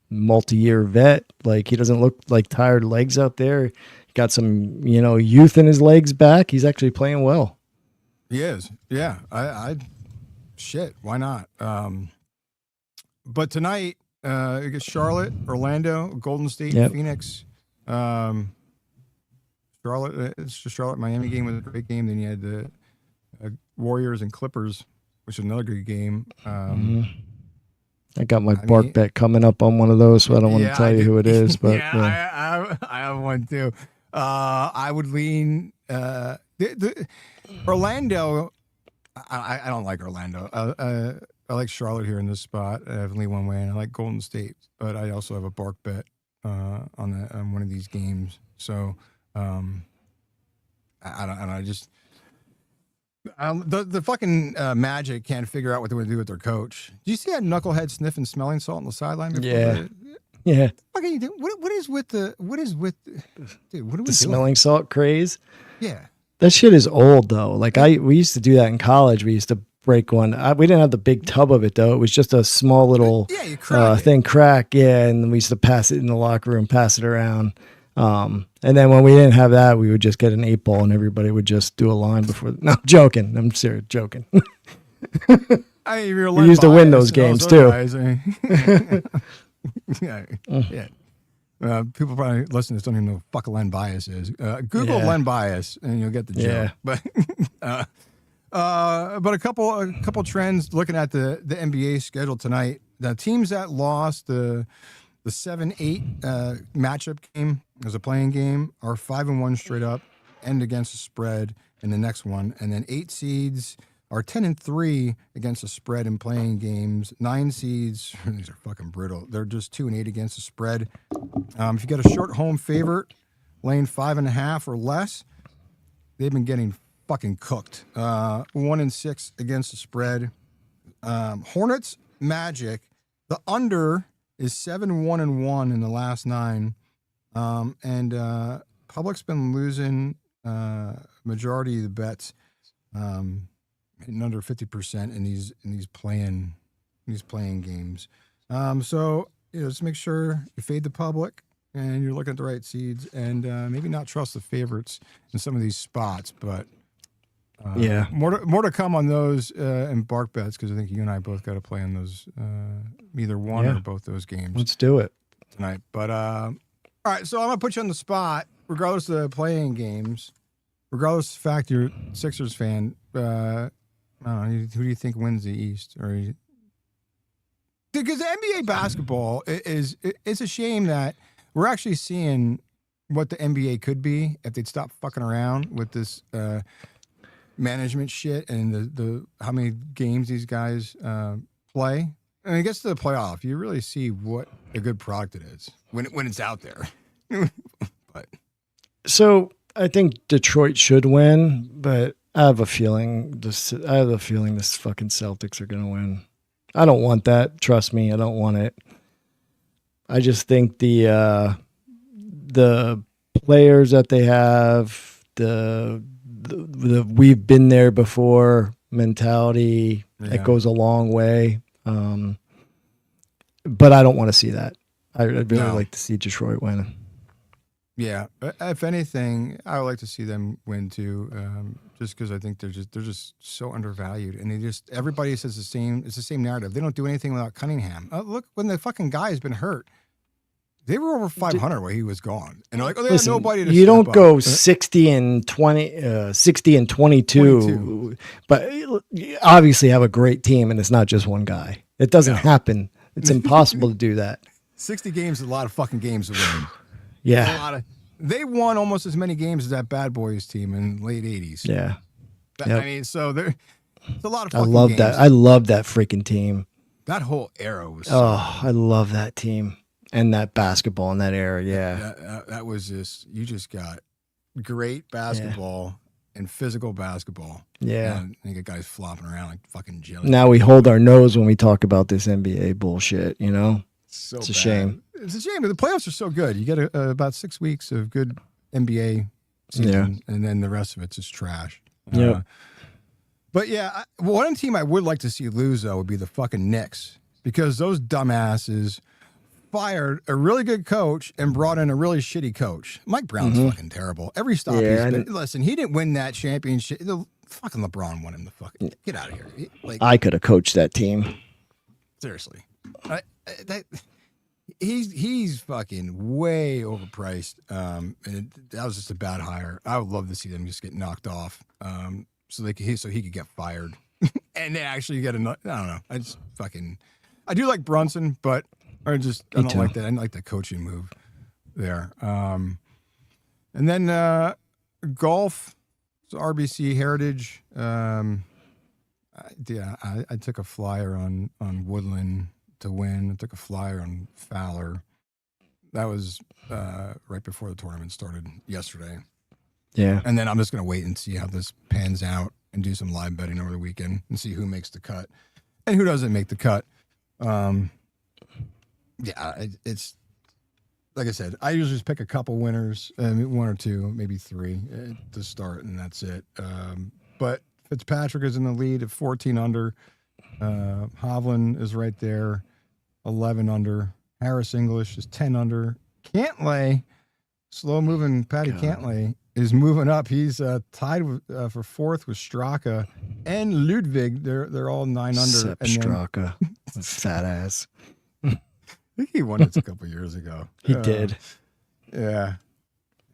multi-year vet. Like, he doesn't look like tired legs out there. He got some youth in his legs back. He's actually playing well. He is. Yeah. I shit. Why not? But tonight, it gets Charlotte, Orlando, Golden State, Phoenix. Charlotte. It's the Charlotte Miami game was a great game. Then you had the Warriors and Clippers, which is another good game. I got my bark bet coming up on one of those, so I don't want to tell you who it is. But I have one too. I would lean the Orlando. I don't like Orlando. I like Charlotte here in this spot. I have lean one way, and I like Golden State, but I also have a bark bet on one of these games. So I don't just. The fucking Magic can't figure out what they want to do with their coach. Do you see that knucklehead sniffing smelling salt on the sideline? Yeah. What are you doing? What is with dude? What are we doing? The smelling salt craze? Yeah. That shit is old though. Like we used to do that in college. We used to break one. We didn't have the big tub of it though. It was just a small little thin crack. Yeah, and we used to pass it in the locker room, pass it around. And then when we didn't have that, we would just get an 8-ball and everybody would just do a line before. No, I'm joking. I'm serious, joking. We used to win those games too. Yeah. People probably listening to this don't even know what fuck Len Bias is. Google Len Bias and you'll get the joke. But a couple trends looking at the NBA schedule tonight. The teams that lost the 7-8 matchup game as a playing game are 5-1 straight up, end against the spread in the next one, and then 8 seeds are 10-3 against the spread in playing games. 9 seeds, these are fucking brutal. They're just 2-8 against the spread. If you get a short home favorite, laying 5.5 or less, they've been getting fucking cooked. 1-6 against the spread. Hornets, Magic, the under is 7-1-1 in the last 9, and public's been losing majority of the bets, hitting under 50% in these playing games. So just make sure you fade the public and you're looking at the right seeds, and maybe not trust the favorites in some of these spots, but. More to come on those and bark bets, because I think you and I both got to play on those, either one or both those games. Let's do it tonight. But all right, so I'm gonna put you on the spot, regardless of the playing games, regardless of the fact you're a Sixers fan. I don't know, who do you think wins the East? Because the NBA basketball it's a shame that we're actually seeing what the NBA could be if they'd stop fucking around with this. Management shit and the how many games these guys play. And it gets to the playoff, you really see what a good product it is when it's out there. But so I think Detroit should win, but I have a feeling this fucking Celtics are going to win. I don't want that. Trust me, I don't want it. I just think the players that they have, the we've been there before mentality, that goes a long way. But I don't want to see that. I'd really like to see Detroit win. Yeah, if anything, I would like to see them win too, just because I think they're just so undervalued, and everybody says the same. It's the same narrative. They don't do anything without Cunningham. Look, when the fucking guy has been hurt, they were over 500 while he was gone, and they're like, oh, they have nobody to. You don't go 60 and 20, 60 and 22, but you obviously have a great team, and it's not just one guy. It doesn't happen. It's impossible to do that. 60 games is a lot of fucking games to win. Yeah. They won almost as many games as that Bad Boys team in the late 80s. Yeah. I mean, so it's a lot of fucking I love games. that. I love that freaking team. That whole era was I love that team and that basketball in that era. Yeah. That was you just got great basketball and physical basketball. Yeah. And you got guys flopping around like fucking jelly. Now we hold our nose when we talk about this NBA bullshit, you know? It's a shame. It's a shame, but the playoffs are so good. You get about 6 weeks of good NBA season, and then the rest of it's just trash. Yeah. But yeah, one team I would like to see lose, though, would be the fucking Knicks, because those dumbasses fired a really good coach and brought in a really shitty coach. Mike Brown's fucking terrible. Every stop he's been. Listen, he didn't win that championship. Fucking LeBron won him the fucking. Get out of here. I could have coached that team. Seriously. He's fucking way overpriced, and that was just a bad hire. I would love to see them just get knocked off, so he could get fired, and they actually get I don't know. I do like Brunson, but I don't like that. I don't like the coaching move there. And then golf, so RBC Heritage. I took a flyer on Woodland to win. I took a flyer on Fowler. That was right before the tournament started yesterday. Yeah. And then I'm just going to wait and see how this pans out and do some live betting over the weekend and see who makes the cut and who doesn't make the cut. It's like I said, I usually just pick a couple winners, one or two, maybe three to start, and that's it. But Fitzpatrick is in the lead at 14 under. Hovland is right there, 11 under. Harris English is 10 under. Cantlay, slow moving Patty Cantlay, is moving up. He's tied for fourth with Straka and Ludwig. They're all 9 under. Except Straka, fat ass. I think he won it a couple years ago. He did. Yeah.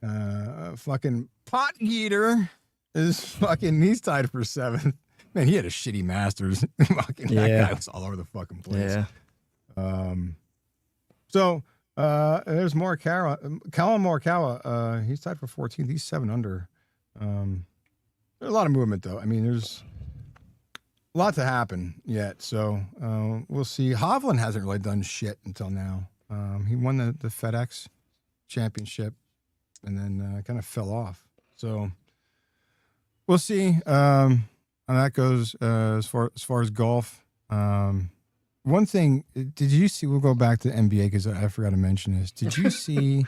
Fucking Pot Geeter is he's tied for 7th. Man, he had a shitty Masters. That guy was all over the fucking place. Yeah. So there's Morikawa. Colin Morikawa, he's tied for 14th. He's 7 under. There's a lot of movement, though. I mean, there's a lot to happen yet. So we'll see. Hovland hasn't really done shit until now. He won the FedEx championship and then kind of fell off. So we'll see. How that goes as far as golf. One thing, did you see? We'll go back to NBA because I forgot to mention this. Did you see?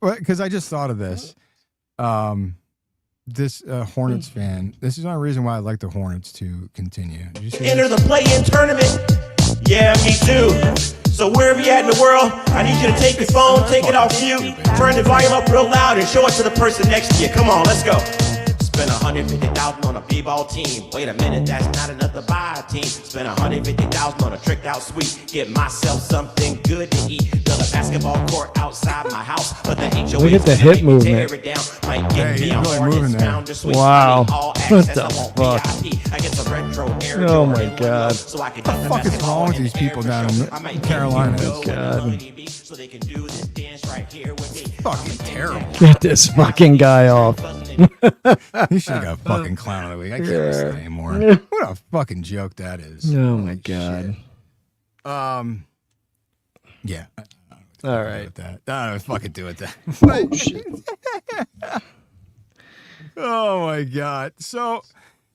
Because I just thought of this. This Hornets fan. This is one reason why I like the Hornets to continue. Did you see Enter the play-in tournament. Yeah, me too. So wherever you're at in the world, I need you to take your phone, take it off mute, turn the volume up real loud, and show it to the person next to you. Come on, let's go. Spend $150,000 on a b-ball team. Wait a minute, that's not enough to buy a team. Spend $150,000 on a tricked out suite. Get myself something good to eat. Build a basketball court outside my house. But the HOA Look at the hip movement. Might get me a really moving there. Wow. What the fuck? I get some retro air. Oh my god. So I can What the fuck is wrong with these people down in Carolina? God. So they can do this dance right here with me. Fucking terrible. Get this fucking guy off. He should have got fucking clown of the week. I can't listen anymore. What a fucking joke that is. Oh my god. Yeah. All right. That. I don't know. Fucking do it. That. Oh my God. So,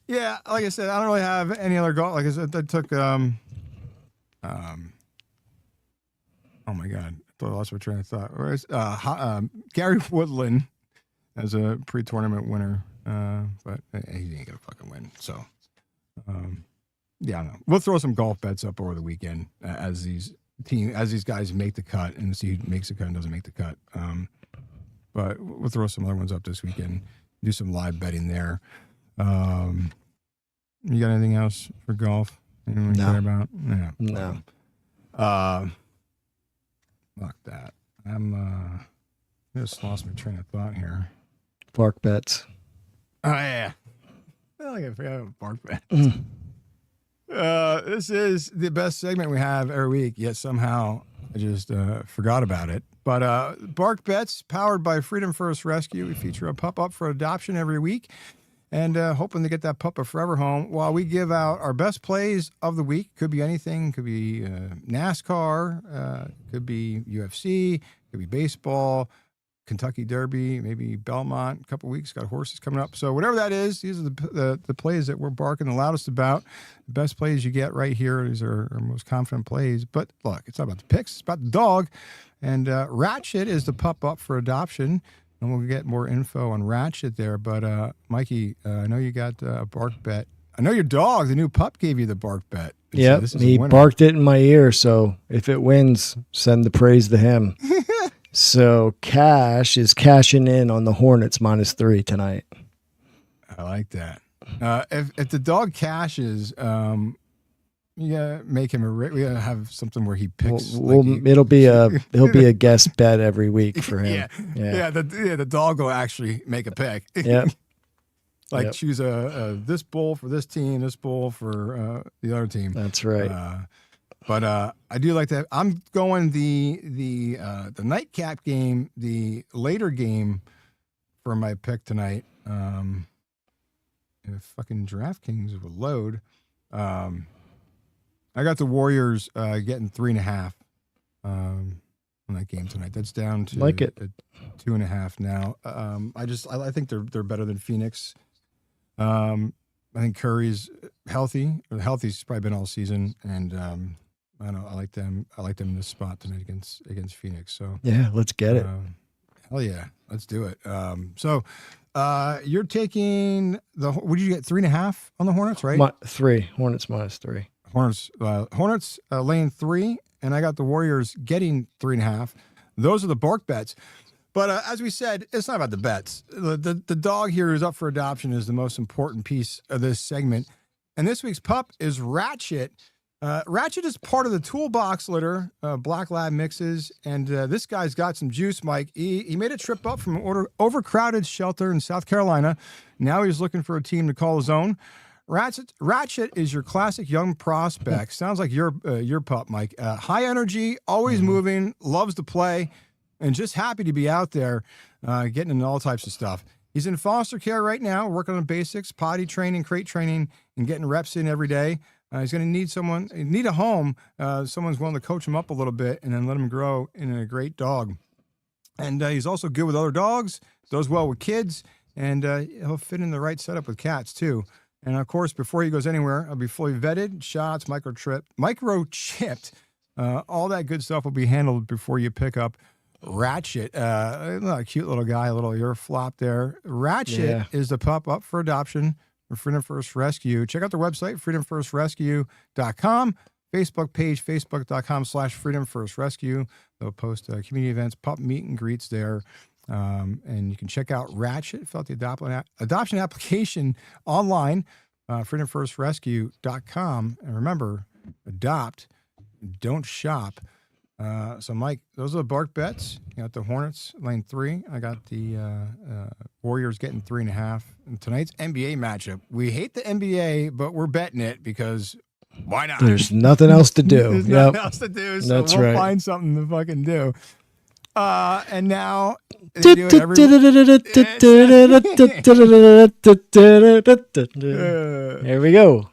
yeah, like I said, I don't really have any other golf. Like I said, I took oh my God, I thought I lost my train of thought. Where's Gary Woodland as a pre-tournament winner, but he ain't gonna fucking win. So, yeah, I don't know. We'll throw some golf bets up over the weekend as these guys make the cut and see who makes the cut and doesn't make the cut. But we'll throw some other ones up this weekend. Do some live betting there. You got anything else for golf? Anyone care about? Yeah. No. Fuck that. I just lost my train of thought here. Park bets. Oh yeah. Well, I forgot about park bets. This is the best segment we have every week, yet somehow I just forgot about it. But Bark Bets, powered by Freedom First Rescue. We feature a pup up for adoption every week and hoping to get that pup a forever home while we give out our best plays of the week. Could be anything. Could be NASCAR. Could be UFC. Could be baseball. Kentucky Derby, maybe Belmont, a couple weeks, got horses coming up. So whatever that is, these are the plays that we're barking the loudest about. The best plays you get right here. These are our most confident plays. But look, it's not about the picks, it's about the dog. And Ratchet is the pup up for adoption. And we'll get more info on Ratchet there. But Mikey, I know you got a bark bet. I know your dog, the new pup, gave you the bark bet. Yeah, he barked it in my ear. So if it wins, send the praise to him. So Cash is cashing in on the Hornets -3 tonight. I like that. If the dog cashes, you gotta make him we gotta have something where he picks. He'll be a guest bet every week for him. The dog will actually make a pick. Yeah. Choose this bull for this team, this bull for the other team. That's right. But I do like that. I'm going the nightcap game, the later game for my pick tonight. If fucking DraftKings will load. I got the Warriors getting 3.5 on that game tonight. That's down to like it. 2.5 now. I think they're better than Phoenix. I think Curry's healthy. Healthy's probably been all season, and I don't know. I like them in this spot tonight against Phoenix. So yeah, let's get it. Hell yeah, let's do it. So you're taking what did you get? 3.5 on the Hornets, right? 3 Hornets -3. Hornets laying 3, and I got the Warriors getting 3.5. Those are the bark bets. But as we said, it's not about the bets. The dog here who's up for adoption is the most important piece of this segment. And this week's pup is Ratchet. Ratchet is part of the toolbox litter, Black Lab mixes, and this guy's got some juice, Mike. He made a trip up from an overcrowded shelter in South Carolina. Now he's looking for a team to call his own. Ratchet is your classic young prospect. Sounds like your pup, Mike. High energy, always moving, loves to play, and just happy to be out there getting into all types of stuff. He's in foster care right now, working on the basics, potty training, crate training, and getting reps in every day. He's going to need a home. Someone's willing to coach him up a little bit and then let him grow into a great dog. And he's also good with other dogs, does well with kids, and he'll fit in the right setup with cats too. And of course, before he goes anywhere, he'll be fully vetted, shots, microchipped. All that good stuff will be handled before you pick up Ratchet. A cute little guy, a little ear flop there. Ratchet is the pup up for adoption. Freedom First Rescue. Check out their website, freedomfirstrescue.com. Facebook page, facebook.com/Freedom First Rescue. They'll post community events, pup meet and greets there. And you can check out Ratchet, fill out the adoption application online, freedomfirstrescue.com. And remember, adopt, don't shop. So, Mike, those are the bark bets. You got the Hornets laying 3. I got the Warriors getting 3.5. And tonight's NBA matchup. We hate the NBA, but we're betting it because why not? There's nothing else to do. There's nothing else to do, so That's we'll right. find something to fucking do. And now, Here we go.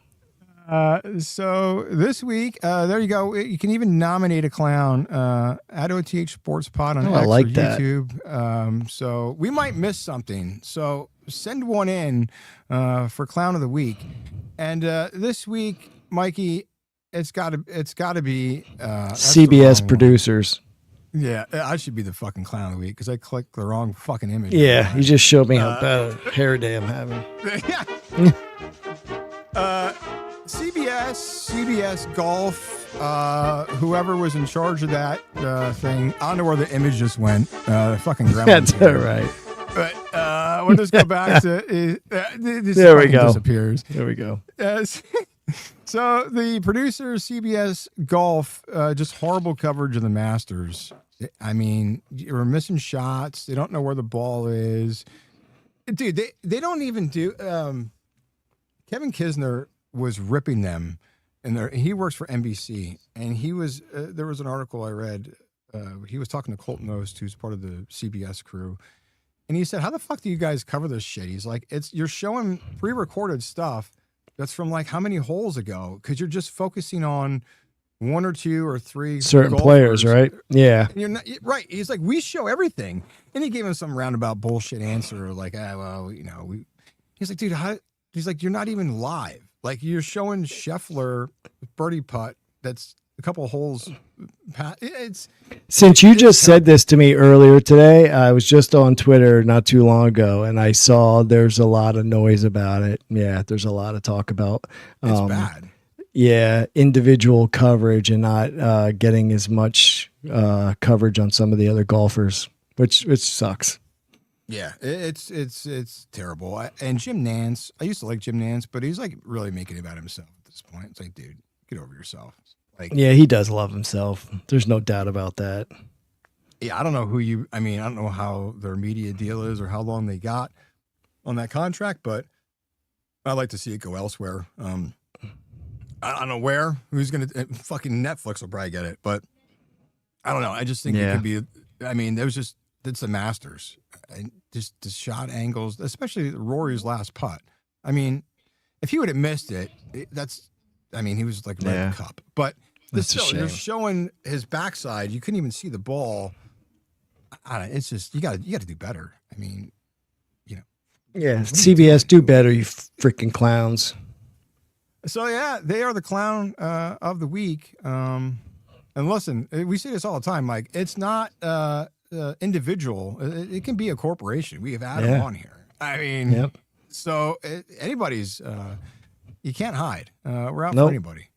So this week, there you go. You can even nominate a clown at OTH Sports Pod on X I like or that. YouTube. So we might miss something. So send one in for Clown of the Week. And this week, Mikey, it's got to be that's the CBS wrong one. producers. Yeah, I should be the fucking Clown of the Week because I clicked the wrong fucking image. Yeah, you just showed me how bad a hair day I'm having. CBS Golf, whoever was in charge of that thing, I don't know where the image just went. Fucking grandma. That's all right. But we'll just go back to this. There we go. Disappears. There we go. So the producer CBS Golf, just horrible coverage of the Masters. I mean, you're missing shots. They don't know where the ball is. Dude, they don't even do. Kevin Kisner was ripping them, and he works for NBC, and he was. There was an article I read. He was talking to Colton Oast, who's part of the CBS crew, and he said, "How the fuck do you guys cover this shit?" He's like, "You're showing pre-recorded stuff that's from like how many holes ago? Because you're just focusing on one or two or three certain golfers. players, right? Yeah. And you're not right." He's like, "We show everything," and he gave him some roundabout bullshit answer, like, well, you know, we." He's like, "Dude, how?" He's like, "You're not even live. Like, you're showing Scheffler birdie putt that's a couple of holes past." Since you just said this to me earlier today, I was just on Twitter not too long ago, and I saw there's a lot of noise about it. Yeah, there's a lot of talk about It's bad. Yeah, individual coverage and not getting as much coverage on some of the other golfers, which sucks. Yeah, it's terrible. And Jim Nance, I used to like Jim Nance, but he's like really making it about himself at this point. It's like, dude, get over yourself. Like, Yeah, he does love himself. There's no doubt about that. yeah, I don't know I don't know how their media deal is or how long they got on that contract, but I'd like to see it go elsewhere. I don't know where. Who's going to fucking Netflix will probably get it, but I don't know. I just think it could be. I mean, it's the Masters, and just the shot angles, especially Rory's last putt. I mean, if he would have missed it, he was like right in the cup. But you're showing his backside. You couldn't even see the ball. I don't know, it's just you got to do better. I mean, you know. Yeah, CBS, do better, you freaking clowns. So yeah, they are the clown of the week. And listen, we say this all the time, Mike. It's not individual. It can be a corporation. We have had them on here. I mean, so anybody's. You can't hide. We're out for anybody.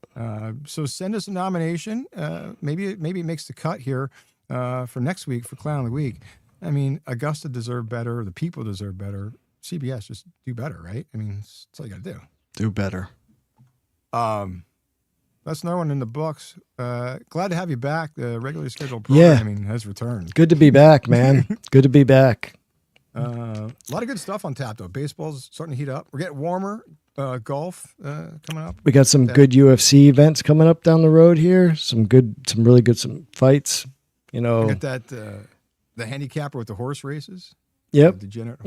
So send us a nomination. Maybe it makes the cut here for next week for Clown of the Week. I mean, Augusta deserved better. The people deserve better. CBS, just do better, right? I mean, that's all you got to do. Do better. That's another one in the books. Glad to have you back. The regularly scheduled programming has returned. Good to be back, man. Good to be back. A lot of good stuff on tap, though. Baseball's starting to heat up. We're getting warmer. Golf coming up. We got some good UFC events coming up down the road here. Some really good fights. You know, we got that the handicapper with the horse races. Yep. Degenerate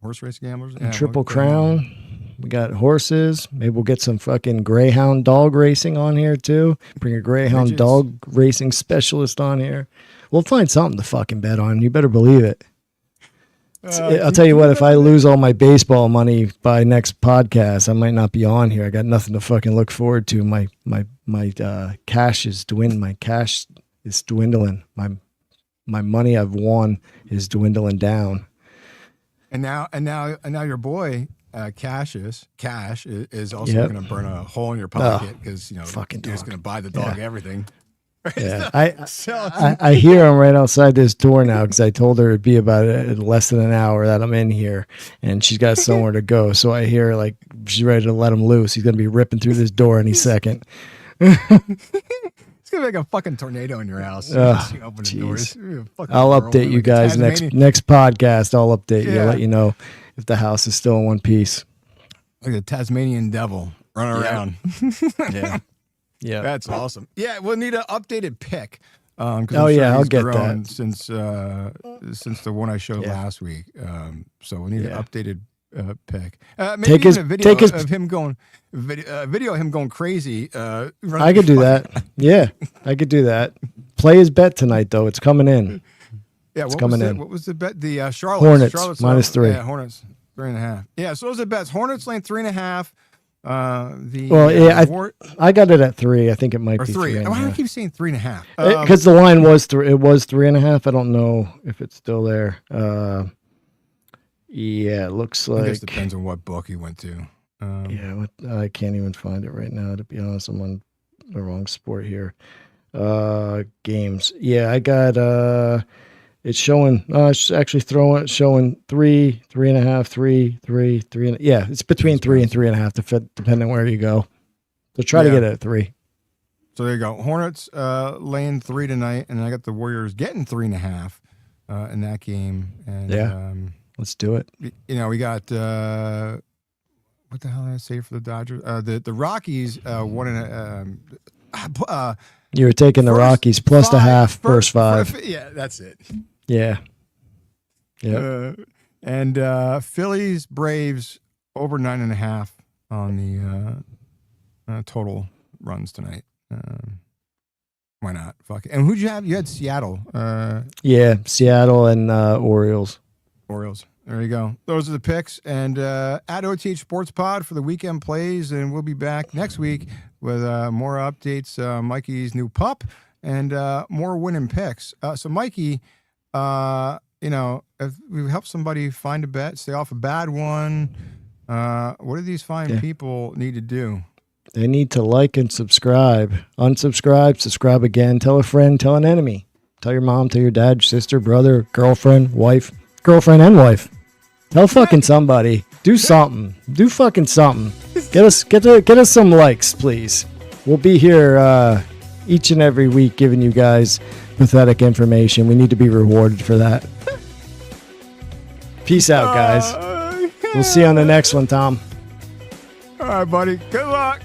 horse race gamblers. And Triple Crown. We got horses. Maybe we'll get some fucking greyhound dog racing on here too. Bring a greyhound dog racing specialist on here. We'll find something to fucking bet on. You better believe it. I'll tell you what, if I lose all my baseball money by next podcast, I might not be on here. I got nothing to fucking look forward to. My cash is dwindling. My cash is dwindling. My money I've won is dwindling down. And now your boy Cash is also going to burn a hole in your pocket because you're just going to buy the dog everything. Yeah, I hear him right outside this door now because I told her it'd be about less than an hour that I'm in here, and she's got somewhere to go. So I hear like she's ready to let him loose. He's gonna be ripping through this door any second. It's gonna be like a fucking tornado in your house. Open the doors. I'll update you guys next podcast. I'll update you. I'll let you know if the house is still in one piece. Like a Tasmanian devil running around. Yeah. Yeah, that's awesome. Yeah, we'll need an updated pick. I'll get that since the one I showed last week. So we need an updated pick. Maybe Take his- even a video take his- of him going, video of him going crazy. I could do that. Yeah, I could do that. Play his bet tonight, though. It's coming in. Yeah, It's coming in. What was the bet? The Charlotte Hornets, Charlotte's -3. Yeah, Hornets 3.5. Yeah, so those are the bets. Hornets laying 3.5. I got it at 3. I think it might Or be 3. 3. Why do I keep saying 3.5? Because the line was 3. It was 3.5. I don't know if it's still there. Yeah, it looks I guess like. it depends on what book you went to. I can't even find it right now. To be honest, I'm on the wrong sport here. Games. Yeah, I got. It's showing. It's actually showing 3, 3.5, 3, 3, 3. Yeah, it's between 3 and 3.5, depending where you go. So try to get it at 3. So there you go. Hornets laying 3 tonight, and I got the Warriors getting 3.5 in that game. And let's do it. You know, we got what the hell did I say for the Dodgers? The Rockies won in You were taking the Rockies plus the half, first 5. Yeah, that's it. Yeah. Yeah. And Phillies, Braves over 9.5 on the total runs tonight. Why not? Fuck it. And who'd you have? You had Seattle. Yeah, Seattle and Orioles. Orioles. There you go. Those are the picks. And at OTH Sports Pod for the weekend plays. And we'll be back next week with more updates. Mikey's new pup and more winning picks. So, Mikey, you know, if we help somebody find a bet, stay off a bad one, what do these fine people need to do? They need to like and subscribe. Unsubscribe, subscribe again. Tell a friend, tell an enemy. Tell your mom, tell your dad, your sister, brother, girlfriend, wife. Girlfriend and wife. Tell fucking somebody. Do something. Do fucking something. Get us some likes, please. We'll be here each and every week giving you guys pathetic information. We need to be rewarded for that. Peace out, guys. We'll see you on the next one, Tom. All right, buddy. Good luck.